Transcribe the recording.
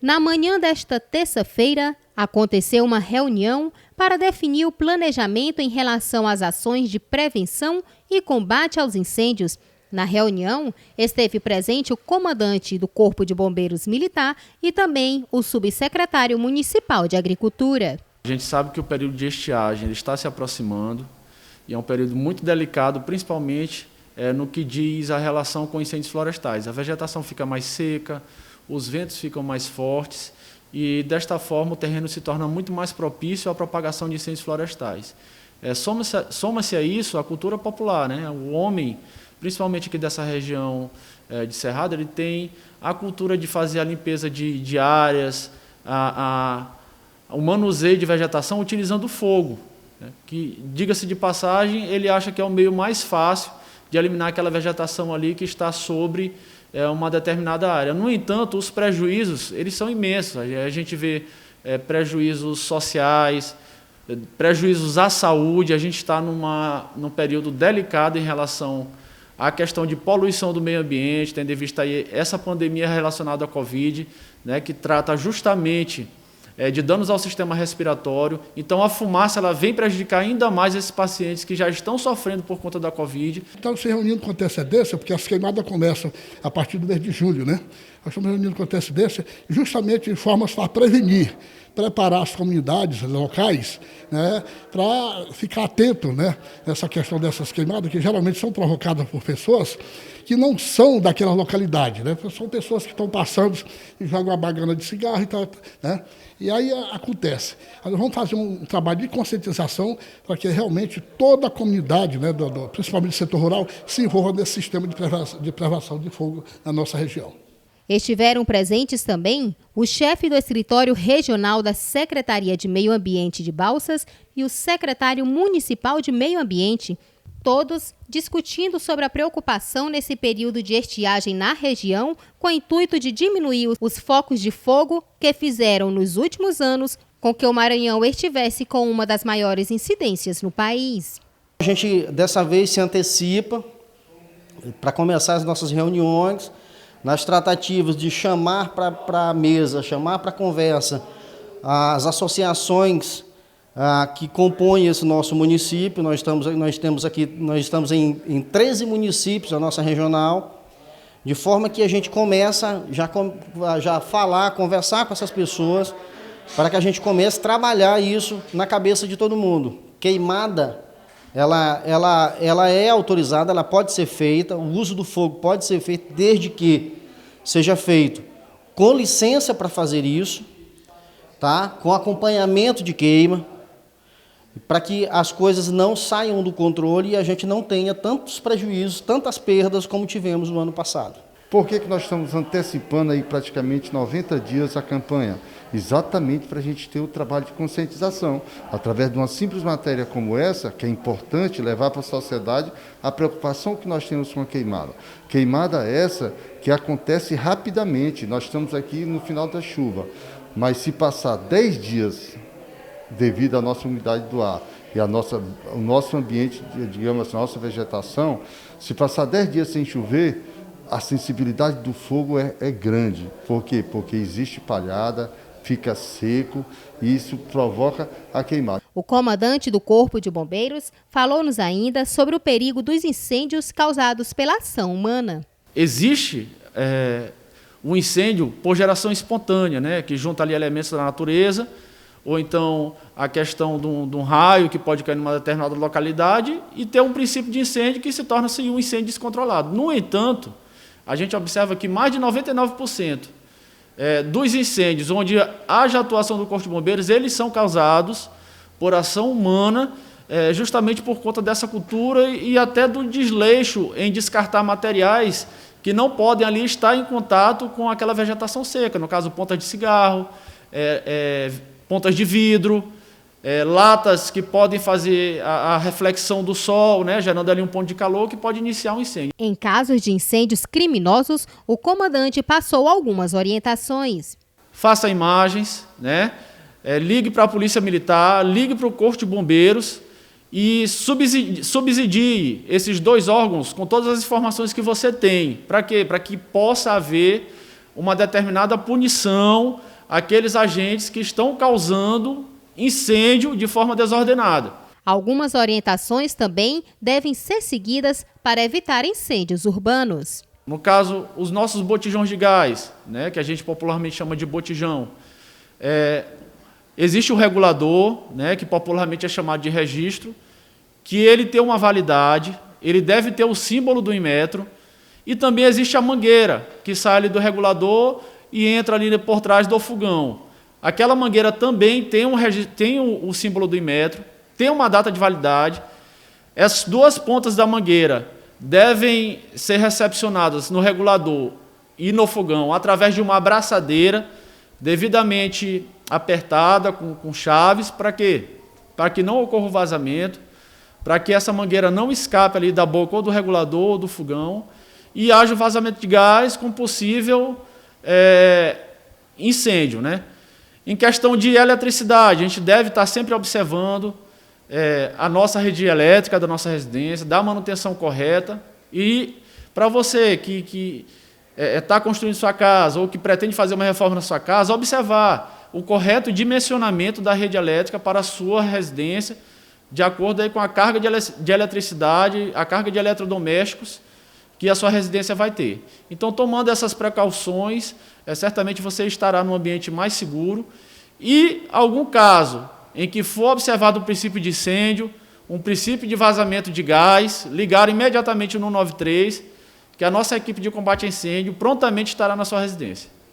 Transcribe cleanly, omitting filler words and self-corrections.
Na manhã desta terça-feira, aconteceu uma reunião para definir o planejamento em relação às ações de prevenção e combate aos incêndios. Na reunião, esteve presente o comandante do Corpo de Bombeiros Militar e também o subsecretário municipal de Agricultura. A gente sabe que o período de estiagem está se aproximando e é um período muito delicado, principalmente no que diz a relação com incêndios florestais. A vegetação fica mais seca, os ventos ficam mais fortes e, desta forma, o terreno se torna muito mais propício à propagação de incêndios florestais. Soma-se a isso a cultura popular, né? O homem, principalmente aqui dessa região de Cerrado, ele tem a cultura de fazer a limpeza de áreas, o manuseio de vegetação utilizando o fogo, né? Que, diga-se de passagem, ele acha que é o meio mais fácil de eliminar aquela vegetação ali que está sobre uma determinada área. No entanto, os prejuízos eles são imensos. A gente vê prejuízos sociais, prejuízos à saúde. A gente está num período delicado em relação à questão de poluição do meio ambiente, tendo em vista aí essa pandemia relacionada à Covid, né, que trata justamente de danos ao sistema respiratório. Então, a fumaça ela vem prejudicar ainda mais esses pacientes que já estão sofrendo por conta da Covid. Estamos se reunindo com antecedência, porque as queimadas começam a partir do mês de julho, né? Nós estamos reunindo com antecedência justamente de formas para prevenir, preparar as comunidades locais, né, para ficar atento, né, nessa questão dessas queimadas, que geralmente são provocadas por pessoas que não são daquela localidade, né? São pessoas que estão passando e jogam uma bagana de cigarro e tal, né? E aí acontece. Nós vamos fazer um trabalho de conscientização para que realmente toda a comunidade, né, principalmente do setor rural, se envolva nesse sistema de prevenção de fogo na nossa região. Estiveram presentes também o chefe do escritório regional da Secretaria de Meio Ambiente de Balsas e o secretário municipal de Meio Ambiente, todos discutindo sobre a preocupação nesse período de estiagem na região, com o intuito de diminuir os focos de fogo que fizeram nos últimos anos com que o Maranhão estivesse com uma das maiores incidências no país. A gente dessa vez se antecipa para começar as nossas reuniões, nas tratativas de chamar para a mesa, chamar para a conversa as associações que compõem esse nosso município. Nós estamos em 13 municípios da nossa regional, de forma que a gente começa já falar, conversar com essas pessoas, para que a gente comece a trabalhar isso na cabeça de todo mundo. Queimada, ela é autorizada, ela pode ser feita, o uso do fogo pode ser feito desde que seja feito com licença para fazer isso, tá? Com acompanhamento de queima, para que as coisas não saiam do controle e a gente não tenha tantos prejuízos, tantas perdas como tivemos no ano passado. Por que nós estamos antecipando aí praticamente 90 dias a campanha? Exatamente para a gente ter o trabalho de conscientização, através de uma simples matéria como essa, que é importante levar para a sociedade a preocupação que nós temos com a queimada. Queimada essa que acontece rapidamente, nós estamos aqui no final da chuva, mas se passar 10 dias devido à nossa umidade do ar e o nosso ambiente, digamos, a nossa vegetação, se passar 10 dias sem chover, a sensibilidade do fogo é grande. Por quê? Porque existe palhada, fica seco e isso provoca a queimada. O comandante do Corpo de Bombeiros falou-nos ainda sobre o perigo dos incêndios causados pela ação humana. Existe um incêndio por geração espontânea, né, que junta ali elementos da natureza, ou então a questão de um raio que pode cair numa determinada localidade e ter um princípio de incêndio que se torna-se um incêndio descontrolado. No entanto, a gente observa que mais de 99% dos incêndios onde haja atuação do Corpo de Bombeiros, eles são causados por ação humana, justamente por conta dessa cultura e até do desleixo em descartar materiais que não podem ali estar em contato com aquela vegetação seca, no caso pontas de cigarro, pontas de vidro, latas que podem fazer a reflexão do sol, né, gerando ali um ponto de calor que pode iniciar um incêndio. Em casos de incêndios criminosos, o comandante passou algumas orientações. Faça imagens, né, ligue para a Polícia Militar, ligue para o Corpo de Bombeiros e subsidie esses dois órgãos com todas as informações que você tem. Para quê? Para que possa haver uma determinada punição àqueles agentes que estão causando incêndio de forma desordenada. Algumas orientações também devem ser seguidas para evitar incêndios urbanos. No caso, os nossos botijões de gás, né, que a gente popularmente chama de botijão, existe o regulador, né, que popularmente é chamado de registro, que ele tem uma validade, ele deve ter o símbolo do Inmetro, e também existe a mangueira, que sai ali do regulador e entra ali por trás do fogão. Aquela mangueira também tem o símbolo do Inmetro, tem uma data de validade. As duas pontas da mangueira devem ser recepcionadas no regulador e no fogão através de uma abraçadeira devidamente apertada com chaves. Para quê? Para que não ocorra o vazamento, para que essa mangueira não escape ali da boca ou do regulador ou do fogão e haja o vazamento de gás com possível incêndio, né? Em questão de eletricidade, a gente deve estar sempre observando a nossa rede elétrica da nossa residência, dar a manutenção correta. E para você que está construindo sua casa ou que pretende fazer uma reforma na sua casa, observar o correto dimensionamento da rede elétrica para a sua residência, de acordo aí com a carga de eletricidade, a carga de eletrodomésticos que a sua residência vai ter. Então, tomando essas precauções, certamente você estará num ambiente mais seguro. E algum caso em que for observado um princípio de incêndio, um princípio de vazamento de gás, ligar imediatamente no 193, que a nossa equipe de combate a incêndio prontamente estará na sua residência.